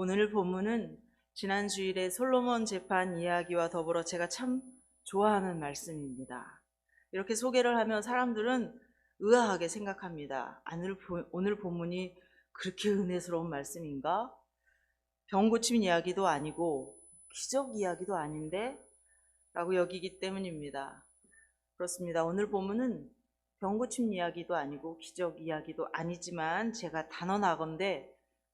오늘 본문은 지난 주일에 솔로몬 재판 이야기와 더불어 제가 참 좋아하는 말씀입니다. 이렇게 소개를 하면 사람들은 의아하게 생각합니다. 오늘 본문이 그렇게 은혜스러운 말씀인가? 병 고침 이야기도 아니고 기적 이야기도 아닌데? 라고 여기기 때문입니다. 그렇습니다. 오늘 본문은 병 고침 이야기도 아니고 기적 이야기도 아니지만 제가 단언하건대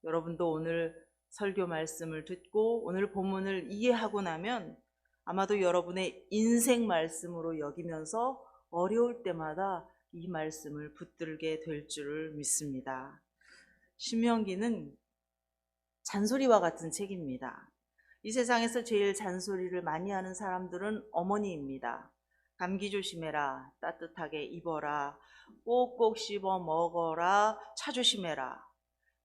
여러분도 오늘 설교 말씀을 듣고 오늘 본문을 이해하고 나면 아마도 여러분의 인생 말씀으로 여기면서 어려울 때마다 이 말씀을 붙들게 될 줄을 믿습니다. 신명기는 잔소리와 같은 책입니다. 이 세상에서 제일 잔소리를 많이 하는 사람들은 어머니입니다. 감기 조심해라, 따뜻하게 입어라, 꼭꼭 씹어 먹어라, 차 조심해라.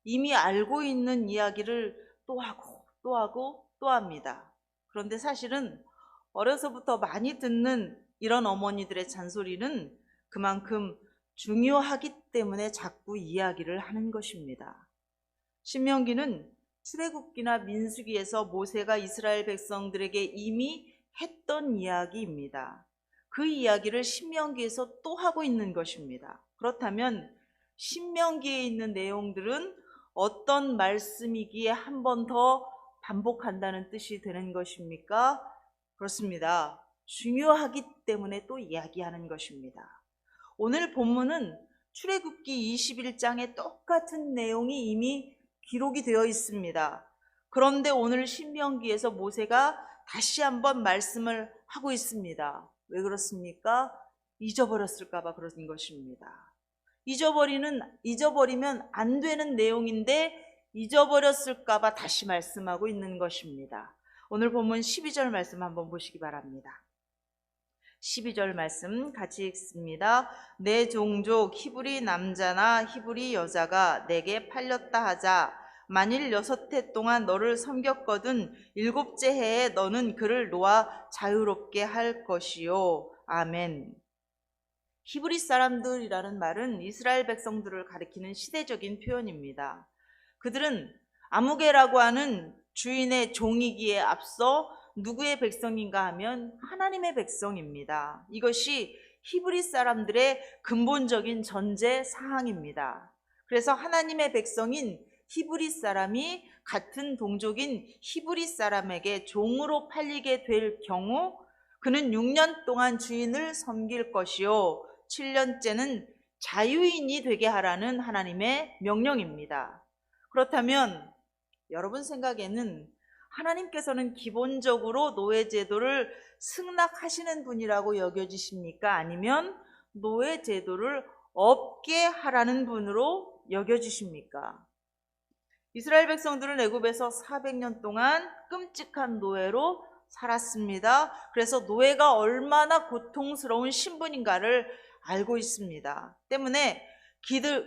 이미 알고 있는 이야기를 또 하고 또 하고 또 합니다. 그런데 사실은 어려서부터 많이 듣는 이런 어머니들의 잔소리는 그만큼 중요하기 때문에 자꾸 이야기를 하는 것입니다. 신명기는 출애굽기나 민수기에서 모세가 이스라엘 백성들에게 이미 했던 이야기입니다. 그 이야기를 신명기에서 또 하고 있는 것입니다. 그렇다면 신명기에 있는 내용들은 어떤 말씀이기에 한 번 더 반복한다는 뜻이 되는 것입니까? 그렇습니다. 중요하기 때문에 또 이야기하는 것입니다. 오늘 본문은 출애굽기 21장에 똑같은 내용이 이미 기록이 되어 있습니다. 그런데 오늘 신명기에서 모세가 다시 한번 말씀을 하고 있습니다. 왜 그렇습니까? 잊어버렸을까 봐 그런 것입니다. 잊어버리면 안 되는 내용인데 잊어버렸을까 봐 다시 말씀하고 있는 것입니다. 오늘 본문 12절 말씀 한번 보시기 바랍니다. 12절 말씀 같이 읽습니다. 내 종족 히브리 남자나 히브리 여자가 내게 팔렸다 하자. 만일 6해 동안 너를 섬겼거든 7째 해에 너는 그를 놓아 자유롭게 할 것이요. 아멘. 히브리 사람들이라는 말은 이스라엘 백성들을 가리키는 시대적인 표현입니다. 그들은 아무개라고 하는 주인의 종이기에 앞서 누구의 백성인가 하면 하나님의 백성입니다. 이것이 히브리 사람들의 근본적인 전제 사항입니다. 그래서 하나님의 백성인 히브리 사람이 같은 동족인 히브리 사람에게 종으로 팔리게 될 경우 그는 6년 동안 주인을 섬길 것이요 7년째는 자유인이 되게 하라는 하나님의 명령입니다. 그렇다면 여러분 생각에는 하나님께서는 기본적으로 노예제도를 승낙하시는 분이라고 여겨지십니까? 아니면 노예제도를 없게 하라는 분으로 여겨지십니까? 이스라엘 백성들은 애굽에서 400년 동안 끔찍한 노예로 살았습니다. 그래서 노예가 얼마나 고통스러운 신분인가를 알고 있습니다. 때문에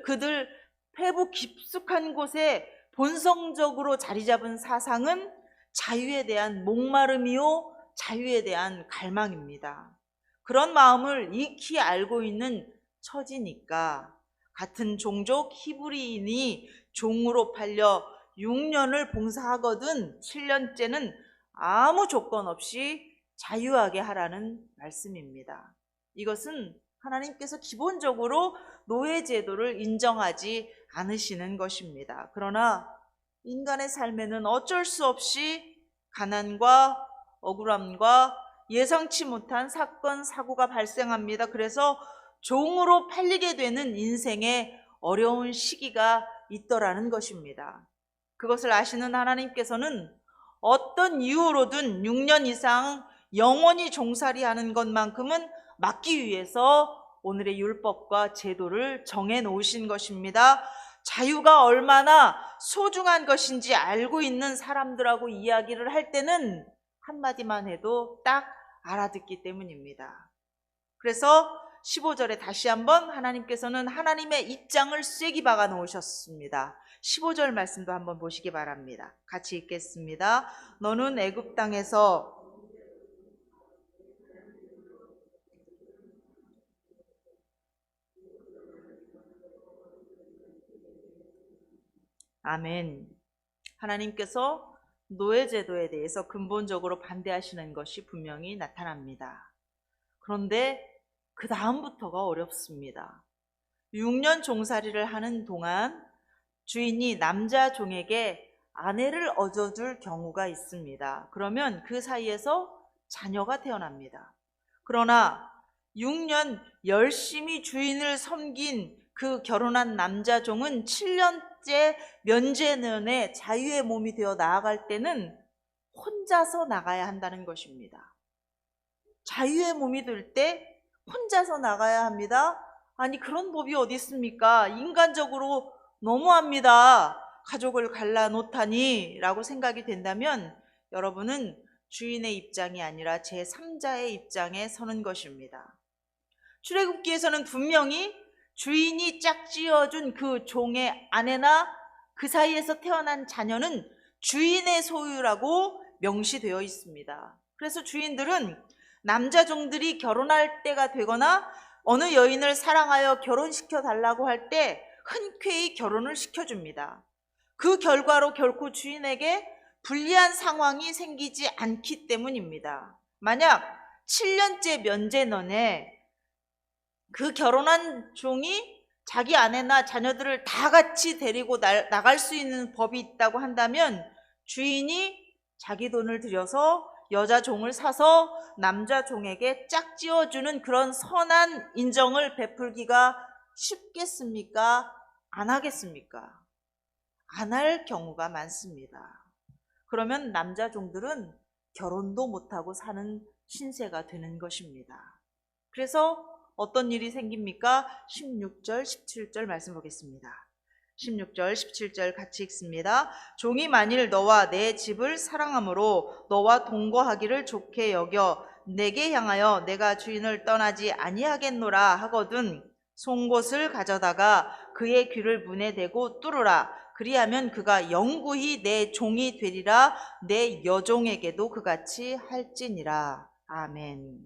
그들 폐부 깊숙한 곳에 본성적으로 자리 잡은 사상은 자유에 대한 목마름이요 자유에 대한 갈망입니다. 그런 마음을 익히 알고 있는 처지니까 같은 종족 히브리인이 종으로 팔려 6년을 봉사하거든 7년째는 아무 조건 없이 자유하게 하라는 말씀입니다. 이것은 하나님께서 기본적으로 노예제도를 인정하지 않으시는 것입니다. 그러나 인간의 삶에는 어쩔 수 없이 가난과 억울함과 예상치 못한 사건, 사고가 발생합니다. 그래서 종으로 팔리게 되는 인생의 어려운 시기가 있더라는 것입니다. 그것을 아시는 하나님께서는 어떤 이유로든 6년 이상 영원히 종살이하는 것만큼은 막기 위해서 오늘의 율법과 제도를 정해 놓으신 것입니다. 자유가 얼마나 소중한 것인지 알고 있는 사람들하고 이야기를 할 때는 한마디만 해도 딱 알아듣기 때문입니다. 그래서 15절에 다시 한번 하나님께서는 하나님의 입장을 쐐기 박아 놓으셨습니다. 15절 말씀도 한번 보시기 바랍니다. 같이 읽겠습니다. 너는 애굽 땅에서 아멘. 하나님께서 노예제도에 대해서 근본적으로 반대하시는 것이 분명히 나타납니다. 그런데 그 다음부터가 어렵습니다. 6년 종살이를 하는 동안 주인이 남자 종에게 아내를 얻어줄 경우가 있습니다. 그러면 그 사이에서 자녀가 태어납니다. 그러나 6년 열심히 주인을 섬긴 그 결혼한 남자 종은 7년째 면제년에 자유의 몸이 되어 나아갈 때는 혼자서 나가야 한다는 것입니다. 자유의 몸이 될 때 혼자서 나가야 합니다. 아니, 그런 법이 어디 있습니까? 인간적으로 너무합니다. 가족을 갈라놓다니 라고 생각이 된다면 여러분은 주인의 입장이 아니라 제3자의 입장에 서는 것입니다. 출애굽기에서는 분명히 주인이 짝지어준 그 종의 아내나 그 사이에서 태어난 자녀는 주인의 소유라고 명시되어 있습니다. 그래서 주인들은 남자 종들이 결혼할 때가 되거나 어느 여인을 사랑하여 결혼시켜 달라고 할 때 흔쾌히 결혼을 시켜줍니다. 그 결과로 결코 주인에게 불리한 상황이 생기지 않기 때문입니다. 만약 7년째 면제년에 그 결혼한 종이 자기 아내나 자녀들을 다 같이 데리고 나갈 수 있는 법이 있다고 한다면 주인이 자기 돈을 들여서 여자 종을 사서 남자 종에게 짝지어주는 그런 선한 인정을 베풀기가 쉽겠습니까? 안 하겠습니까? 안 할 경우가 많습니다. 그러면 남자 종들은 결혼도 못하고 사는 신세가 되는 것입니다. 그래서 어떤 일이 생깁니까? 16절, 17절 말씀 보겠습니다. 16절, 17절 같이 읽습니다. 종이 만일 너와 내 집을 사랑함으로 너와 동거하기를 좋게 여겨 내게 향하여 내가 주인을 떠나지 아니하겠노라 하거든 송곳을 가져다가 그의 귀를 문에 대고 뚫으라. 그리하면 그가 영구히 내 종이 되리라. 내 여종에게도 그같이 할지니라. 아멘.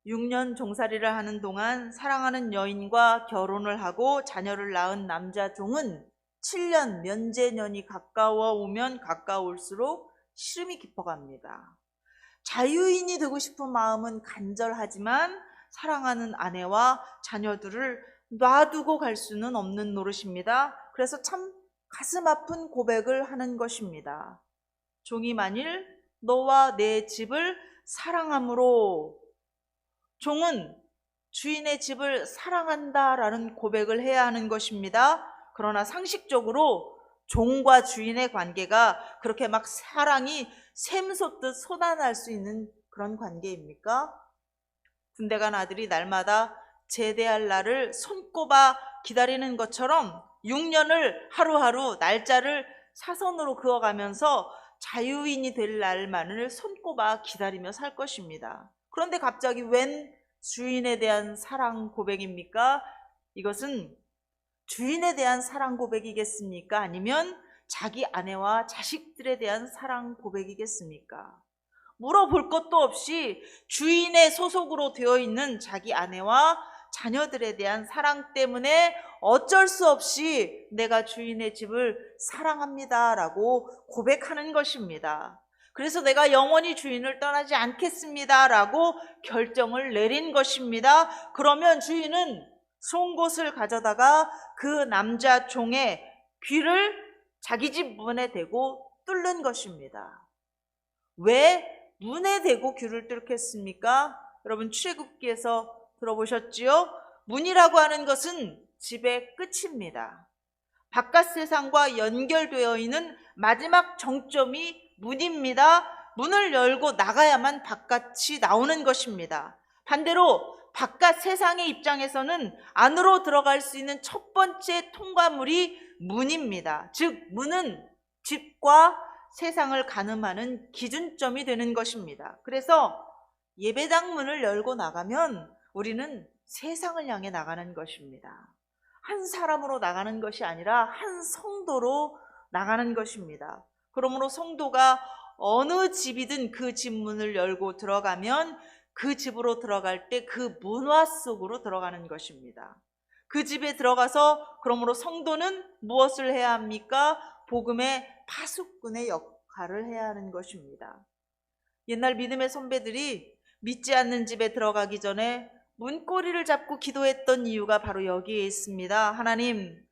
6년 종살이를 하는 동안 사랑하는 여인과 결혼을 하고 자녀를 낳은 남자 종은 7년 면제년이 가까워 오면 가까울수록 시름이 깊어갑니다. 자유인이 되고 싶은 마음은 간절하지만 사랑하는 아내와 자녀들을 놔두고 갈 수는 없는 노릇입니다. 그래서 참 가슴 아픈 고백을 하는 것입니다. 종이 만일 너와 내 집을 사랑함으로, 종은 주인의 집을 사랑한다라는 고백을 해야 하는 것입니다. 그러나 상식적으로 종과 주인의 관계가 그렇게 막 사랑이 샘솟듯 쏟아날 수 있는 그런 관계입니까? 군대 간 아들이 날마다 제대할 날을 손꼽아 기다리는 것처럼 6년을 하루하루 날짜를 사선으로 그어가면서 자유인이 될 날만을 손꼽아 기다리며 살 것입니다. 그런데 갑자기 웬 주인에 대한 사랑 고백입니까? 이것은 주인에 대한 사랑 고백이겠습니까? 아니면 자기 아내와 자식들에 대한 사랑 고백이겠습니까? 물어볼 것도 없이 주인의 소속으로 되어 있는 자기 아내와 자녀들에 대한 사랑 때문에 어쩔 수 없이 내가 주인의 집을 사랑합니다라고 고백하는 것입니다. 그래서 내가 영원히 주인을 떠나지 않겠습니다라고 결정을 내린 것입니다. 그러면 주인은 송곳을 가져다가 그 남자 종의 귀를 자기 집 문에 대고 뚫는 것입니다. 왜 문에 대고 귀를 뚫겠습니까? 여러분 출애굽기에서 들어보셨지요? 문이라고 하는 것은 집의 끝입니다. 바깥 세상과 연결되어 있는 마지막 정점이 문입니다. 문을 열고 나가야만 바깥이 나오는 것입니다. 반대로 바깥 세상의 입장에서는 안으로 들어갈 수 있는 첫 번째 통과물이 문입니다. 즉 문은 집과 세상을 가늠하는 기준점이 되는 것입니다. 그래서 예배당 문을 열고 나가면 우리는 세상을 향해 나가는 것입니다. 한 사람으로 나가는 것이 아니라 한 성도로 나가는 것입니다. 그러므로 성도가 어느 집이든 그 집 문을 열고 들어가면 그 집으로 들어갈 때 그 문화 속으로 들어가는 것입니다. 그 집에 들어가서 그러므로 성도는 무엇을 해야 합니까? 복음의 파수꾼의 역할을 해야 하는 것입니다. 옛날 믿음의 선배들이 믿지 않는 집에 들어가기 전에 문고리를 잡고 기도했던 이유가 바로 여기에 있습니다. 하나님,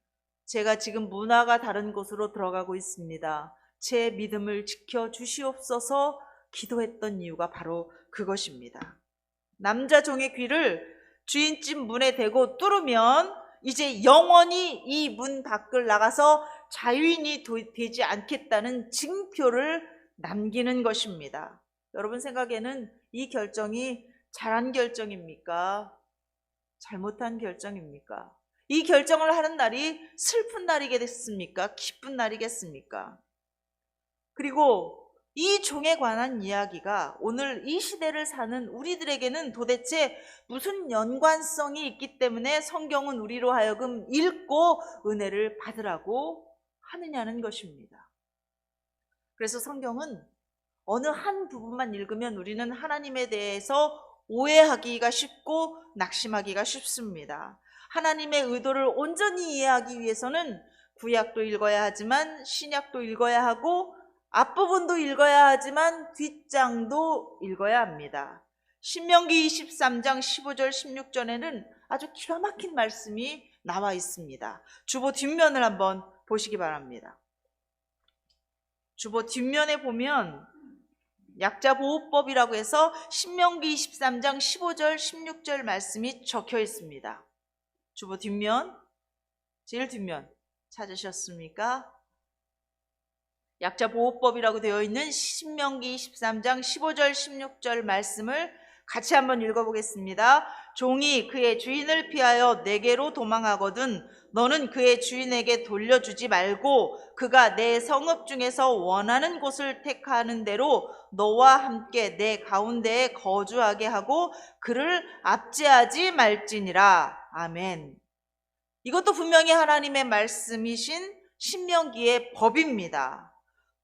제가 지금 문화가 다른 곳으로 들어가고 있습니다. 제 믿음을 지켜 주시옵소서 기도했던 이유가 바로 그것입니다. 남자 종의 귀를 주인집 문에 대고 뚫으면 이제 영원히 이 문 밖을 나가서 자유인이 되지 않겠다는 징표를 남기는 것입니다. 여러분 생각에는 이 결정이 잘한 결정입니까? 잘못한 결정입니까? 이 결정을 하는 날이 슬픈 날이겠습니까? 기쁜 날이겠습니까? 그리고 이 종에 관한 이야기가 오늘 이 시대를 사는 우리들에게는 도대체 무슨 연관성이 있기 때문에 성경은 우리로 하여금 읽고 은혜를 받으라고 하느냐는 것입니다. 그래서 성경은 어느 한 부분만 읽으면 우리는 하나님에 대해서 오해하기가 쉽고 낙심하기가 쉽습니다. 하나님의 의도를 온전히 이해하기 위해서는 구약도 읽어야 하지만 신약도 읽어야 하고 앞부분도 읽어야 하지만 뒷장도 읽어야 합니다. 신명기 23장 15절 16절에는 아주 기가 막힌 말씀이 나와 있습니다. 주보 뒷면을 한번 보시기 바랍니다. 주보 뒷면에 보면 약자보호법이라고 해서 신명기 23장 15절 16절 말씀이 적혀 있습니다. 주보 뒷면, 제일 뒷면 찾으셨습니까? 약자보호법이라고 되어 있는 신명기 23장 15절 16절 말씀을 같이 한번 읽어보겠습니다. 종이 그의 주인을 피하여 내게로 도망하거든 너는 그의 주인에게 돌려주지 말고 그가 내 성읍 중에서 원하는 곳을 택하는 대로 너와 함께 내 가운데에 거주하게 하고 그를 압제하지 말지니라. 아멘. 이것도 분명히 하나님의 말씀이신 신명기의 법입니다.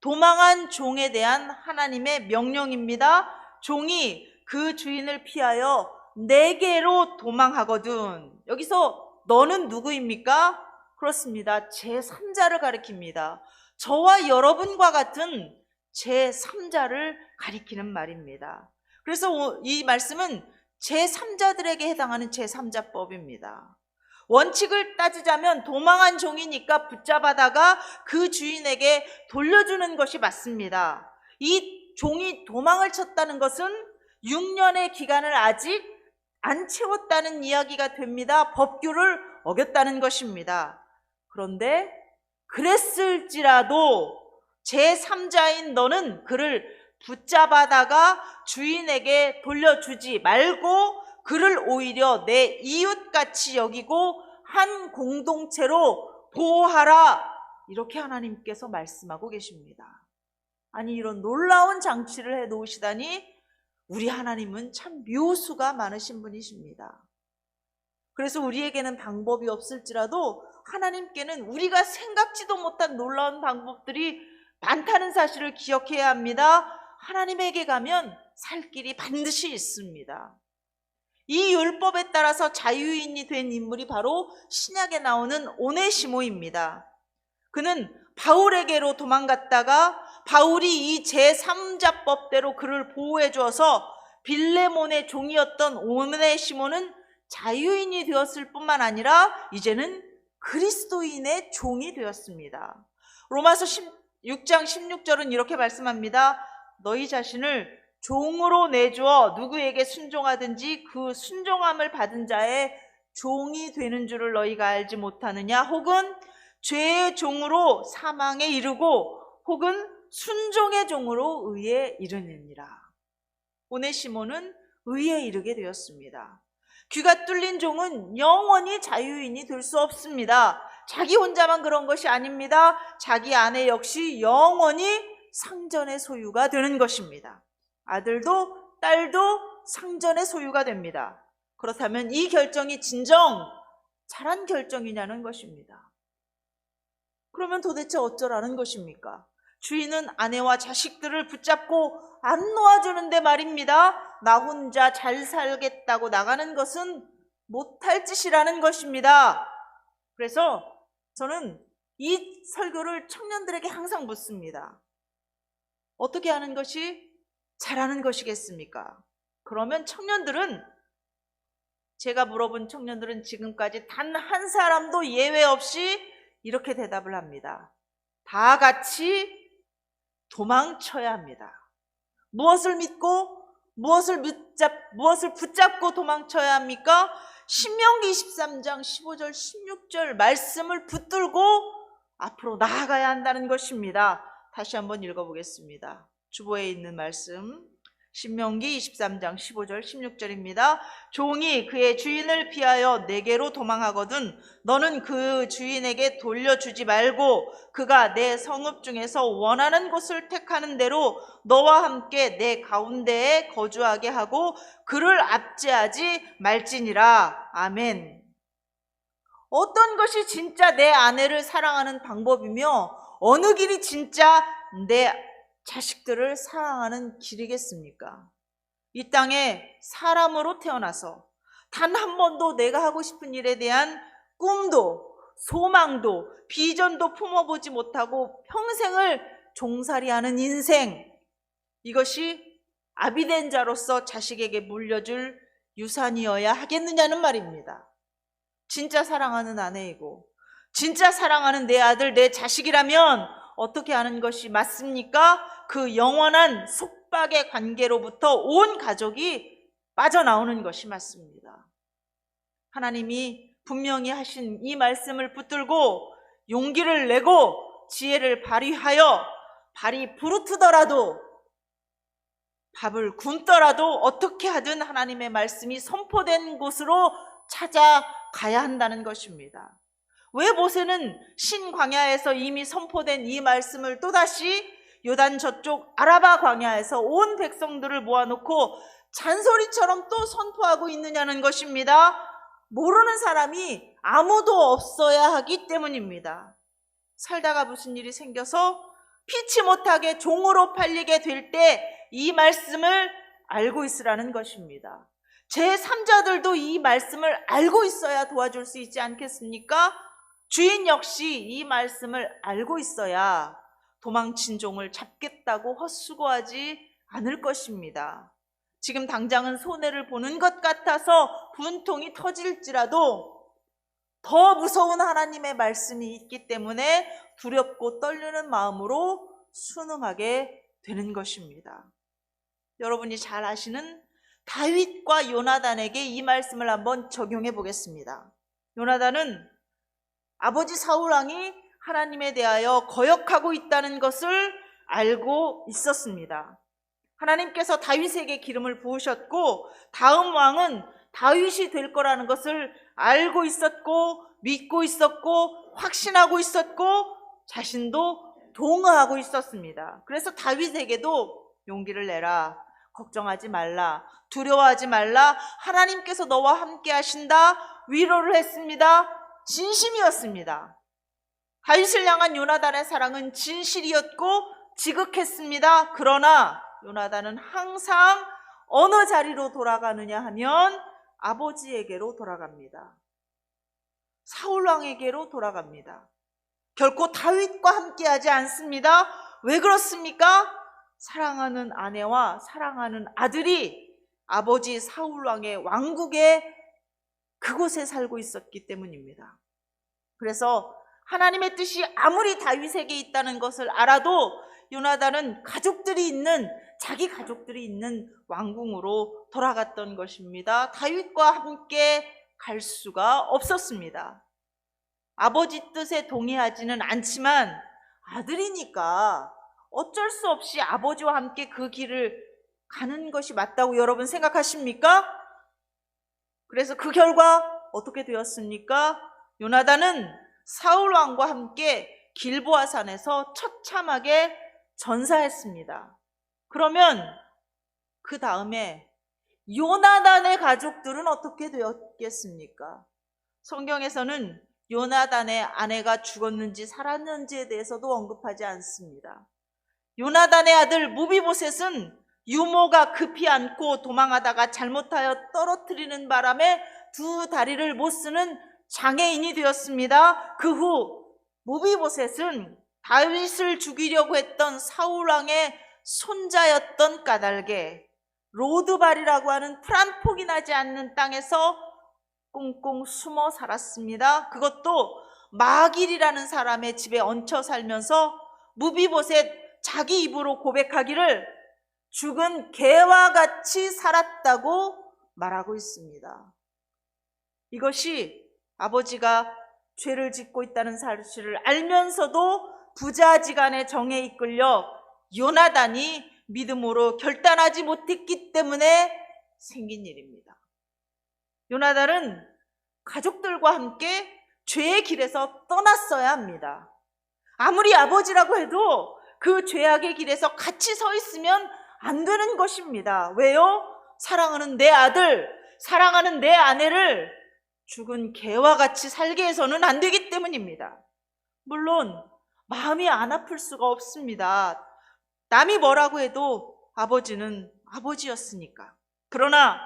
도망한 종에 대한 하나님의 명령입니다. 종이 그 주인을 피하여 내게로 도망하거든. 여기서 너는 누구입니까? 그렇습니다. 제3자를 가리킵니다. 저와 여러분과 같은 제3자를 가리키는 말입니다. 그래서 이 말씀은 제3자들에게 해당하는 제3자법입니다. 원칙을 따지자면 도망한 종이니까 붙잡아다가 그 주인에게 돌려주는 것이 맞습니다. 이 종이 도망을 쳤다는 것은 6년의 기간을 아직 안 채웠다는 이야기가 됩니다. 법규를 어겼다는 것입니다. 그런데 그랬을지라도 제3자인 너는 그를 붙잡아다가 주인에게 돌려주지 말고 그를 오히려 내 이웃같이 여기고 한 공동체로 보호하라. 이렇게 하나님께서 말씀하고 계십니다. 아니 이런 놀라운 장치를 해놓으시다니 우리 하나님은 참 묘수가 많으신 분이십니다. 그래서 우리에게는 방법이 없을지라도 하나님께는 우리가 생각지도 못한 놀라운 방법들이 많다는 사실을 기억해야 합니다. 하나님에게 가면 살 길이 반드시 있습니다. 이 율법에 따라서 자유인이 된 인물이 바로 신약에 나오는 오네시모입니다. 그는 바울에게로 도망갔다가 바울이 이 제3자법대로 그를 보호해 주어서 빌레몬의 종이었던 오네시모는 자유인이 되었을 뿐만 아니라 이제는 그리스도인의 종이 되었습니다. 로마서 6장 16절은 이렇게 말씀합니다. 너희 자신을 종으로 내주어 누구에게 순종하든지 그 순종함을 받은 자의 종이 되는 줄을 너희가 알지 못하느냐? 혹은 죄의 종으로 사망에 이르고 혹은 순종의 종으로 의에 이르느니라. 오네시모는 의에 이르게 되었습니다. 귀가 뚫린 종은 영원히 자유인이 될 수 없습니다. 자기 혼자만 그런 것이 아닙니다. 자기 아내 역시 영원히 상전의 소유가 되는 것입니다. 아들도 딸도 상전의 소유가 됩니다. 그렇다면 이 결정이 진정 잘한 결정이냐는 것입니다. 그러면 도대체 어쩌라는 것입니까? 주인은 아내와 자식들을 붙잡고 안 놓아주는데 말입니다. 나 혼자 잘 살겠다고 나가는 것은 못할 짓이라는 것입니다. 그래서 저는 이 설교를 청년들에게 항상 묻습니다. 어떻게 하는 것이 잘하는 것이겠습니까? 그러면 청년들은, 제가 물어본 청년들은 지금까지 단 한 사람도 예외 없이 이렇게 대답을 합니다. 다 같이 도망쳐야 합니다. 무엇을 믿고 무엇을 붙잡고 도망쳐야 합니까? 신명기 23장 15절 16절 말씀을 붙들고 앞으로 나아가야 한다는 것입니다. 다시 한번 읽어보겠습니다. 주보에 있는 말씀, 신명기 23장 15절 16절입니다. 종이 그의 주인을 피하여 내게로 도망하거든 너는 그 주인에게 돌려주지 말고 그가 내 성읍 중에서 원하는 곳을 택하는 대로 너와 함께 내 가운데에 거주하게 하고 그를 압제하지 말지니라. 아멘. 어떤 것이 진짜 내 아내를 사랑하는 방법이며 어느 길이 진짜 내 자식들을 사랑하는 길이겠습니까? 이 땅에 사람으로 태어나서 단 한 번도 내가 하고 싶은 일에 대한 꿈도 소망도 비전도 품어보지 못하고 평생을 종살이하는 인생, 이것이 아비된 자로서 자식에게 물려줄 유산이어야 하겠느냐는 말입니다. 진짜 사랑하는 아내이고 진짜 사랑하는 내 아들, 내 자식이라면 어떻게 하는 것이 맞습니까? 그 영원한 속박의 관계로부터 온 가족이 빠져나오는 것이 맞습니다. 하나님이 분명히 하신 이 말씀을 붙들고 용기를 내고 지혜를 발휘하여 발이 부르트더라도 밥을 굶더라도 어떻게 하든 하나님의 말씀이 선포된 곳으로 찾아가야 한다는 것입니다. 왜 모세는 신광야에서 이미 선포된 이 말씀을 또다시 요단 저쪽 아라바 광야에서 온 백성들을 모아놓고 잔소리처럼 또 선포하고 있느냐는 것입니다. 모르는 사람이 아무도 없어야 하기 때문입니다. 살다가 무슨 일이 생겨서 피치 못하게 종으로 팔리게 될 때 이 말씀을 알고 있으라는 것입니다. 제3자들도 이 말씀을 알고 있어야 도와줄 수 있지 않겠습니까? 주인 역시 이 말씀을 알고 있어야 도망친 종을 잡겠다고 헛수고하지 않을 것입니다. 지금 당장은 손해를 보는 것 같아서 분통이 터질지라도 더 무서운 하나님의 말씀이 있기 때문에 두렵고 떨리는 마음으로 순응하게 되는 것입니다. 여러분이 잘 아시는 다윗과 요나단에게 이 말씀을 한번 적용해 보겠습니다. 요나단은 아버지 사울 왕이 하나님에 대하여 거역하고 있다는 것을 알고 있었습니다. 하나님께서 다윗에게 기름을 부으셨고 다음 왕은 다윗이 될 거라는 것을 알고 있었고 믿고 있었고 확신하고 있었고 자신도 동의하고 있었습니다. 그래서 다윗에게도 용기를 내라, 걱정하지 말라, 두려워하지 말라, 하나님께서 너와 함께 하신다, 위로를 했습니다. 진심이었습니다. 다윗을 향한 요나단의 사랑은 진실이었고 지극했습니다. 그러나 요나단은 항상 어느 자리로 돌아가느냐 하면 아버지에게로 돌아갑니다. 사울왕에게로 돌아갑니다. 결코 다윗과 함께하지 않습니다. 왜 그렇습니까? 사랑하는 아내와 사랑하는 아들이 아버지 사울왕의 왕국에 그곳에 살고 있었기 때문입니다. 그래서 하나님의 뜻이 아무리 다윗에게 있다는 것을 알아도 요나단은 자기 가족들이 있는 왕궁으로 돌아갔던 것입니다. 다윗과 함께 갈 수가 없었습니다. 아버지 뜻에 동의하지는 않지만 아들이니까 어쩔 수 없이 아버지와 함께 그 길을 가는 것이 맞다고 여러분 생각하십니까? 그래서 그 결과 어떻게 되었습니까? 요나단은 사울 왕과 함께 길보아 산에서 처참하게 전사했습니다. 그러면 그 다음에 요나단의 가족들은 어떻게 되었겠습니까? 성경에서는 요나단의 아내가 죽었는지 살았는지에 대해서도 언급하지 않습니다. 요나단의 아들 무비보셋은 유모가 급히 안고 도망하다가 잘못하여 떨어뜨리는 바람에 두 다리를 못 쓰는 장애인이 되었습니다. 그 후 무비보셋은 다윗을 죽이려고 했던 사울왕의 손자였던 까닭에 로드발이라고 하는 풀 한 폭이 나지 않는 땅에서 꽁꽁 숨어 살았습니다. 그것도 마길이라는 사람의 집에 얹혀 살면서 무비보셋 자기 입으로 고백하기를 죽은 개와 같이 살았다고 말하고 있습니다. 이것이 아버지가 죄를 짓고 있다는 사실을 알면서도 부자지간의 정에 이끌려 요나단이 믿음으로 결단하지 못했기 때문에 생긴 일입니다. 요나단은 가족들과 함께 죄의 길에서 떠났어야 합니다. 아무리 아버지라고 해도 그 죄악의 길에서 같이 서 있으면 안 되는 것입니다. 왜요? 사랑하는 내 아들, 사랑하는 내 아내를 죽은 개와 같이 살게 해서는 안 되기 때문입니다. 물론 마음이 안 아플 수가 없습니다. 남이 뭐라고 해도 아버지는 아버지였으니까. 그러나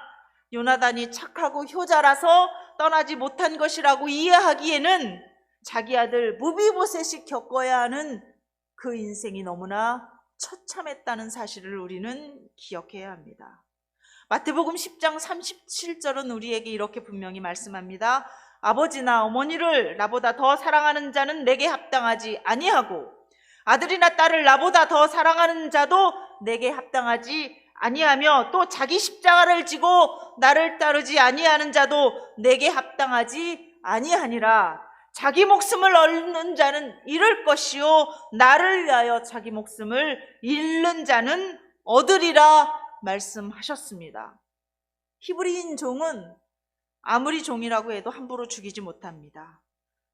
요나단이 착하고 효자라서 떠나지 못한 것이라고 이해하기에는 자기 아들 무비보셋이 겪어야 하는 그 인생이 너무나 처참했다는 사실을 우리는 기억해야 합니다. 마태복음 10장 37절은 우리에게 이렇게 분명히 말씀합니다. 아버지나 어머니를 나보다 더 사랑하는 자는 내게 합당하지 아니하고 아들이나 딸을 나보다 더 사랑하는 자도 내게 합당하지 아니하며 또 자기 십자가를 지고 나를 따르지 아니하는 자도 내게 합당하지 아니하니라. 자기 목숨을 얻는 자는 잃을 것이요 나를 위하여 자기 목숨을 잃는 자는 얻으리라 말씀하셨습니다. 히브리인 종은 아무리 종이라고 해도 함부로 죽이지 못합니다.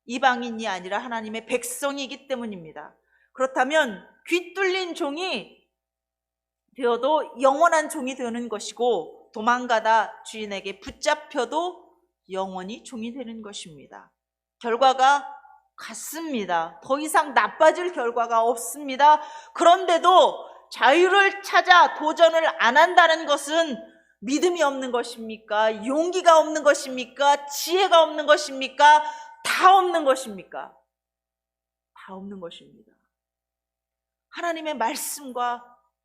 이방인이 아니라 하나님의 백성이기 때문입니다. 그렇다면 귀 뚫린 종이 되어도 영원한 종이 되는 것이고 도망가다 주인에게 붙잡혀도 영원히 종이 되는 것입니다. 결과가 같습니다. 더 이상 나빠질 결과가 없습니다. 그런데도 자유를 찾아 도전을 안 한다는 것은 믿음이 없는 것입니까? 용기가 없는 것입니까? 지혜가 없는 것입니까? 다 없는 것입니까? 다 없는 것입니다. 하나님의 말씀과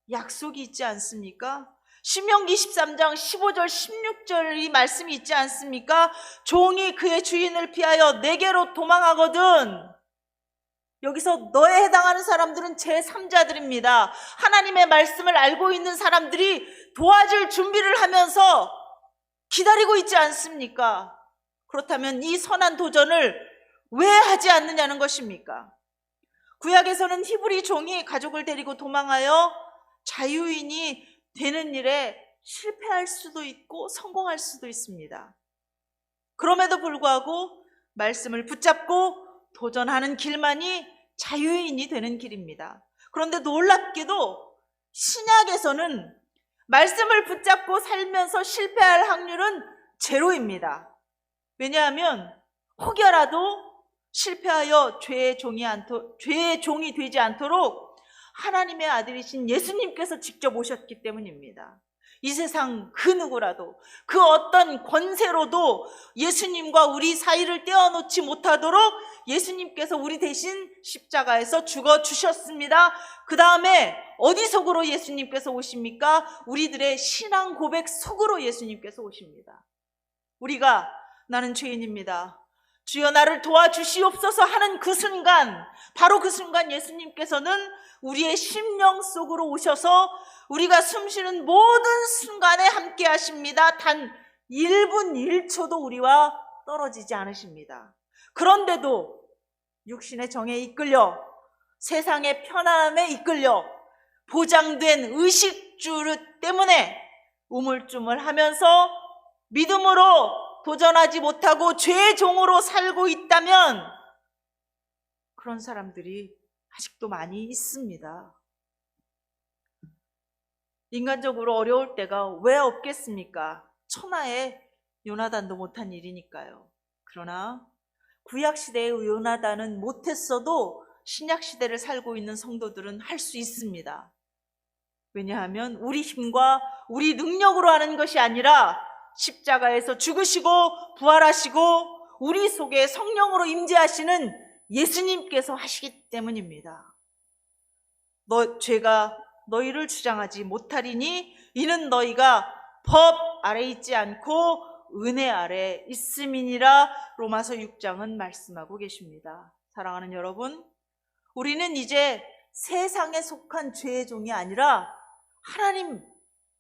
약속이 있지 않습니까? 신명기 13장 15절 16절 이 말씀이 있지 않습니까? 종이 그의 주인을 피하여 내게로 도망하거든. 여기서 너에 해당하는 사람들은 제3자들입니다. 하나님의 말씀을 알고 있는 사람들이 도와줄 준비를 하면서 기다리고 있지 않습니까? 그렇다면 이 선한 도전을 왜 하지 않느냐는 것입니까? 구약에서는 히브리 종이 가족을 데리고 도망하여 자유인이 되는 일에 실패할 수도 있고 성공할 수도 있습니다. 그럼에도 불구하고 말씀을 붙잡고 도전하는 길만이 자유인이 되는 길입니다. 그런데 놀랍게도 신약에서는 말씀을 붙잡고 살면서 실패할 확률은 제로입니다. 왜냐하면 혹여라도 실패하여 죄의 종이 되지 않도록 하나님의 아들이신 예수님께서 직접 오셨기 때문입니다. 이 세상 그 누구라도 그 어떤 권세로도 예수님과 우리 사이를 떼어놓지 못하도록 예수님께서 우리 대신 십자가에서 죽어주셨습니다. 그 다음에 어디 속으로 예수님께서 오십니까? 우리들의 신앙 고백 속으로 예수님께서 오십니다. 우리가 나는 죄인입니다, 주여 나를 도와주시옵소서 하는 그 순간, 바로 그 순간 예수님께서는 우리의 심령 속으로 오셔서 우리가 숨쉬는 모든 순간에 함께 하십니다. 단 1분 1초도 우리와 떨어지지 않으십니다. 그런데도 육신의 정에 이끌려 세상의 편안함에 이끌려 보장된 의식주 때문에 우물쭈물하면서 믿음으로 도전하지 못하고 죄의 종으로 살고 있다면 그런 사람들이 아직도 많이 있습니다. 인간적으로 어려울 때가 왜 없겠습니까? 천하에 요나단도 못한 일이니까요. 그러나 구약시대의 요나단은 못했어도 신약시대를 살고 있는 성도들은 할 수 있습니다. 왜냐하면 우리 힘과 우리 능력으로 하는 것이 아니라 십자가에서 죽으시고 부활하시고 우리 속에 성령으로 임재하시는 예수님께서 하시기 때문입니다. 죄가 너희를 주장하지 못하리니 이는 너희가 법 아래 있지 않고 은혜 아래 있음이니라. 로마서 6장은 말씀하고 계십니다. 사랑하는 여러분, 우리는 이제 세상에 속한 죄의 종이 아니라 하나님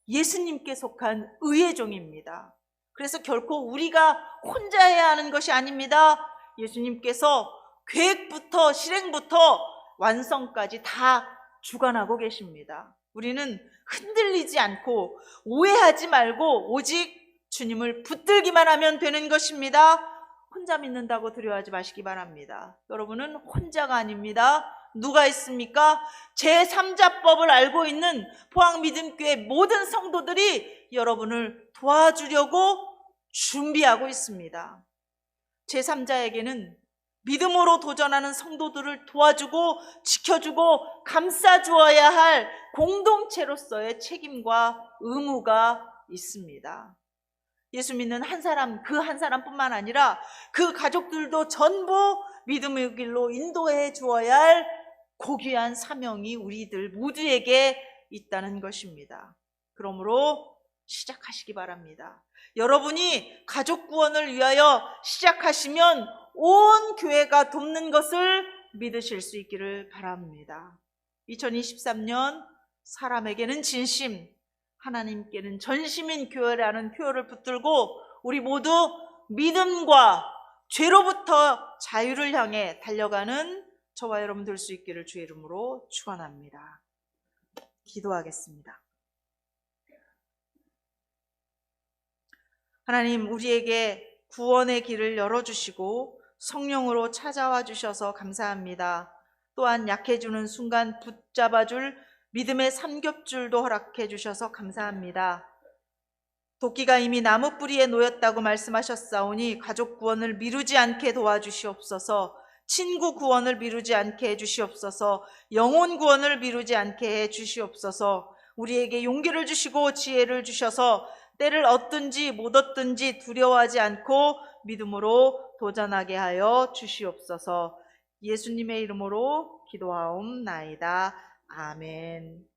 예수님께 속한 의의 종입니다. 그래서 결코 우리가 혼자 해야 하는 것이 아닙니다. 예수님께서 계획부터 실행부터 완성까지 다 주관하고 계십니다. 우리는 흔들리지 않고 오해하지 말고 오직 주님을 붙들기만 하면 되는 것입니다. 혼자 믿는다고 두려워하지 마시기 바랍니다. 여러분은 혼자가 아닙니다. 누가 있습니까? 제3자법을 알고 있는 포항믿음교회 모든 성도들이 여러분을 도와주려고 준비하고 있습니다. 제3자에게는 믿음으로 도전하는 성도들을 도와주고 지켜주고 감싸주어야 할 공동체로서의 책임과 의무가 있습니다. 예수 믿는 한 사람, 그 한 사람뿐만 아니라 그 가족들도 전부 믿음의 길로 인도해 주어야 할 고귀한 사명이 우리들 모두에게 있다는 것입니다. 그러므로 시작하시기 바랍니다. 여러분이 가족 구원을 위하여 시작하시면 온 교회가 돕는 것을 믿으실 수 있기를 바랍니다. 2023년 사람에게는 진심, 하나님께는 전심인 교회라는 표어를 붙들고 우리 모두 믿음과 죄로부터 자유를 향해 달려가는 저와 여러분 될 수 있기를 주의 이름으로 축원합니다. 기도하겠습니다. 하나님, 우리에게 구원의 길을 열어주시고 성령으로 찾아와 주셔서 감사합니다. 또한 약해지는 순간 붙잡아줄 믿음의 삼겹줄도 허락해 주셔서 감사합니다. 도끼가 이미 나무 뿌리에 놓였다고 말씀하셨사오니 가족 구원을 미루지 않게 도와주시옵소서. 친구 구원을 미루지 않게 해주시옵소서. 영혼 구원을 미루지 않게 해주시옵소서. 우리에게 용기를 주시고 지혜를 주셔서 때를 얻든지 못 얻든지 두려워하지 않고 믿음으로 도전하게 하여 주시옵소서. 예수님의 이름으로 기도하옵나이다. 아멘.